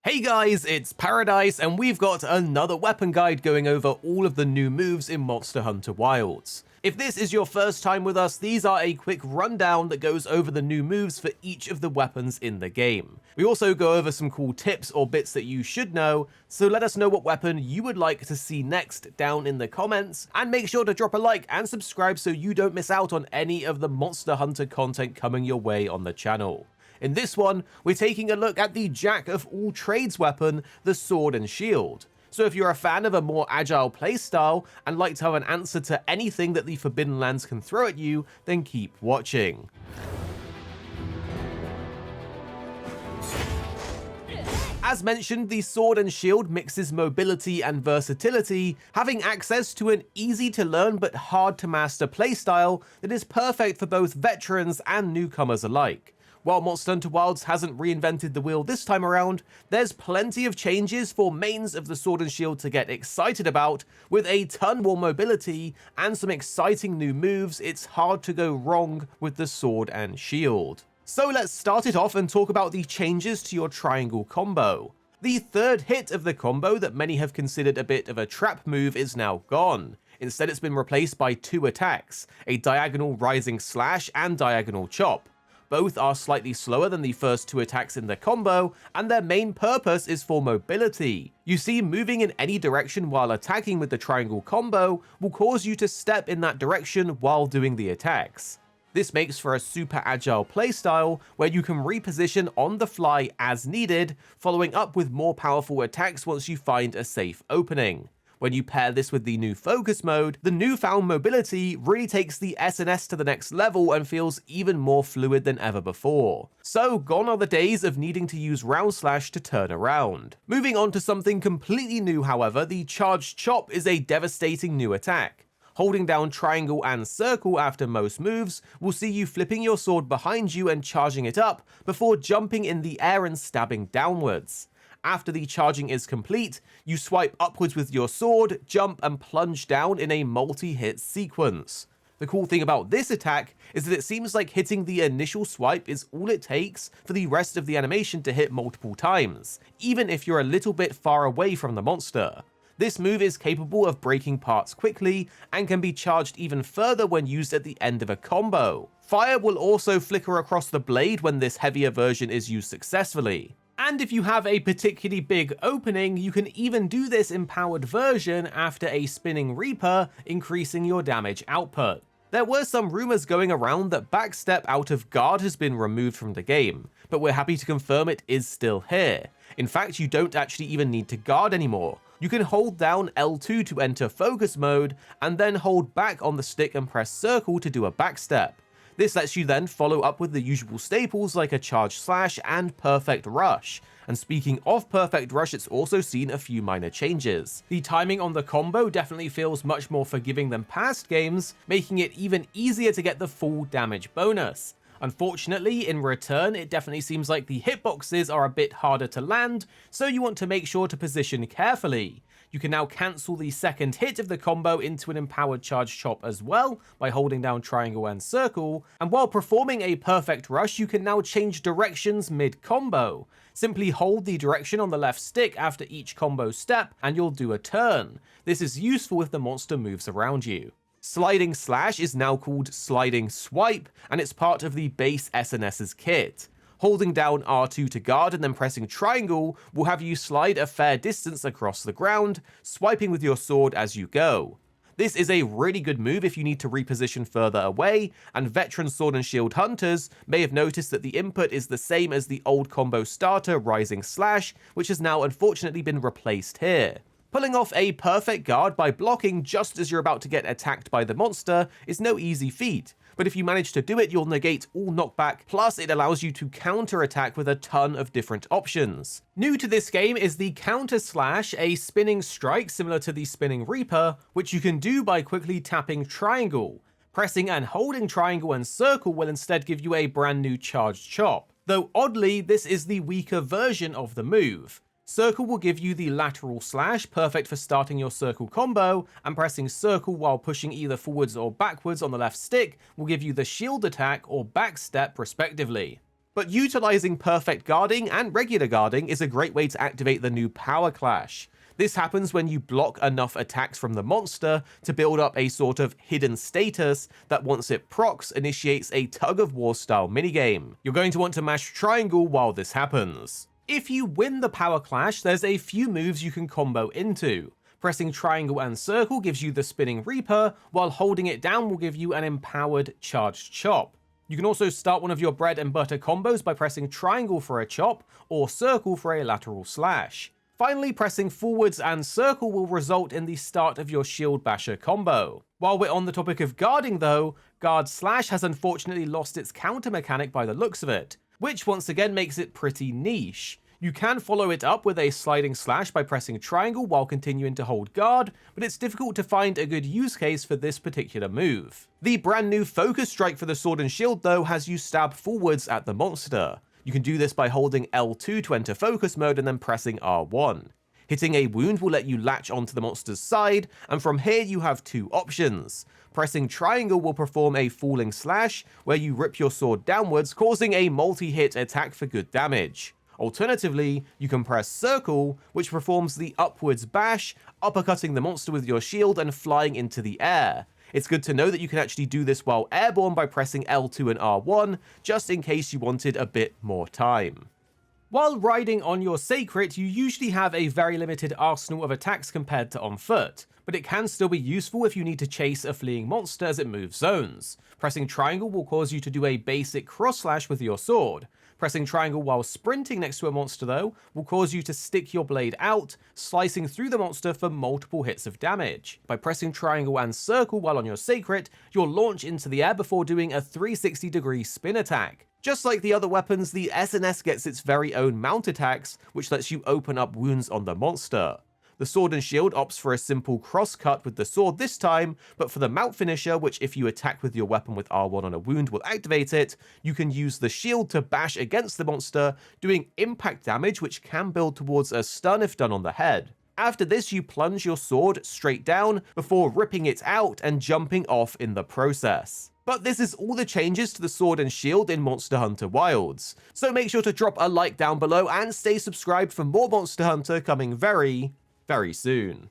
Hey guys, it's Paradise, and we've got another weapon guide going over all of the new moves in Monster Hunter Wilds. If this is your first time with us, these are a quick rundown that goes over the new moves for each of the weapons in the game. We also go over some cool tips or bits that you should know, so let us know what weapon you would like to see next down in the comments, and make sure to drop a like and subscribe so you don't miss out on any of the Monster Hunter content coming your way on the channel. In this one, we're taking a look at the jack of all trades weapon, the Sword and Shield. So if you're a fan of a more agile playstyle and like to have an answer to anything that the Forbidden Lands can throw at you, then keep watching. As mentioned, the Sword and Shield mixes mobility and versatility, having access to an easy to learn but hard to master playstyle that is perfect for both veterans and newcomers alike. While Monster Hunter Wilds hasn't reinvented the wheel this time around, there's plenty of changes for mains of the Sword and Shield to get excited about. With a ton more mobility and some exciting new moves, it's hard to go wrong with the Sword and Shield. So let's start it off and talk about the changes to your triangle combo. The third hit of the combo that many have considered a bit of a trap move is now gone. Instead, it's been replaced by two attacks, a diagonal rising slash and diagonal chop. Both are slightly slower than the first two attacks in the combo, and their main purpose is for mobility. You see, moving in any direction while attacking with the triangle combo will cause you to step in that direction while doing the attacks. This makes for a super agile playstyle where you can reposition on the fly as needed, following up with more powerful attacks once you find a safe opening. When you pair this with the new focus mode, the newfound mobility really takes the SNS to the next level and feels even more fluid than ever before. So gone are the days of needing to use round slash to turn around. Moving on to something completely new, however, the charged chop is a devastating new attack. Holding down triangle and circle after most moves will see you flipping your sword behind you and charging it up before jumping in the air and stabbing downwards. After the charging is complete, you swipe upwards with your sword, jump and plunge down in a multi-hit sequence. The cool thing about this attack is that it seems like hitting the initial swipe is all it takes for the rest of the animation to hit multiple times, even if you're a little bit far away from the monster. This move is capable of breaking parts quickly and can be charged even further when used at the end of a combo. Fire will also flicker across the blade when this heavier version is used successfully. And if you have a particularly big opening, you can even do this in powered version after a spinning Reaper, increasing your damage output. There were some rumors going around that backstep out of guard has been removed from the game, but we're happy to confirm it is still here. In fact, you don't actually even need to guard anymore. You can hold down L2 to enter focus mode, and then hold back on the stick and press circle to do a backstep. This lets you then follow up with the usual staples like a charge slash and perfect rush. And speaking of perfect rush, it's also seen a few minor changes. The timing on the combo definitely feels much more forgiving than past games, making it even easier to get the full damage bonus. Unfortunately, in return, it definitely seems like the hitboxes are a bit harder to land, so you want to make sure to position carefully. You can now cancel the second hit of the combo into an empowered charge chop as well by holding down triangle and circle, and while performing a perfect rush, you can now change directions mid-combo. Simply hold the direction on the left stick after each combo step and you'll do a turn. This is useful if the monster moves around you. Sliding slash is now called sliding swipe, and it's part of the base SNS's kit. Holding down R2 to guard and then pressing triangle will have you slide a fair distance across the ground, swiping with your sword as you go. This is a really good move if you need to reposition further away, and veteran Sword and Shield hunters may have noticed that the input is the same as the old combo starter Rising Slash, which has now unfortunately been replaced here. Pulling off a perfect guard by blocking just as you're about to get attacked by the monster is no easy feat, but if you manage to do it, you'll negate all knockback, plus it allows you to counter-attack with a ton of different options. New to this game is the counter slash, a spinning strike similar to the spinning Reaper, which you can do by quickly tapping triangle. Pressing and holding triangle and circle will instead give you a brand new charged chop, though oddly, this is the weaker version of the move. Circle will give you the lateral slash, perfect for starting your circle combo, and pressing circle while pushing either forwards or backwards on the left stick will give you the shield attack or backstep respectively. But utilizing perfect guarding and regular guarding is a great way to activate the new power clash. This happens when you block enough attacks from the monster to build up a sort of hidden status that once it procs initiates a tug-of-war style minigame. You're going to want to mash triangle while this happens. If you win the power clash, there's a few moves you can combo into. Pressing triangle and circle gives you the spinning reaper, while holding it down will give you an empowered charged chop. You can also start one of your bread and butter combos by pressing triangle for a chop or circle for a lateral slash. Finally, pressing forwards and circle will result in the start of your shield basher combo. While we're on the topic of guarding though, guard slash has unfortunately lost its counter mechanic by the looks of it, which once again makes it pretty niche. You can follow it up with a sliding slash by pressing triangle while continuing to hold guard, but it's difficult to find a good use case for this particular move. The brand new focus strike for the sword and shield though has you stab forwards at the monster. You can do this by holding L2 to enter focus mode and then pressing R1. Hitting a wound will let you latch onto the monster's side, and from here you have two options. Pressing triangle will perform a falling slash, where you rip your sword downwards, causing a multi-hit attack for good damage. Alternatively, you can press circle, which performs the upwards bash, uppercutting the monster with your shield and flying into the air. It's good to know that you can actually do this while airborne by pressing L2 and R1, just in case you wanted a bit more time. While riding on your Sacred, you usually have a very limited arsenal of attacks compared to on foot, but it can still be useful if you need to chase a fleeing monster as it moves zones. Pressing triangle will cause you to do a basic cross slash with your sword. Pressing triangle while sprinting next to a monster though will cause you to stick your blade out, slicing through the monster for multiple hits of damage. By pressing triangle and circle while on your Sacred, you'll launch into the air before doing a 360-degree spin attack. Just like the other weapons, the SNS gets its very own mount attacks, which lets you open up wounds on the monster. The sword and shield opts for a simple cross cut with the sword this time, but for the mount finisher, which if you attack with your weapon with R1 on a wound will activate it, you can use the shield to bash against the monster, doing impact damage which can build towards a stun if done on the head. After this, you plunge your sword straight down before ripping it out and jumping off in the process. But this is all the changes to the sword and shield in Monster Hunter Wilds, so make sure to drop a like down below and stay subscribed for more Monster Hunter coming very soon.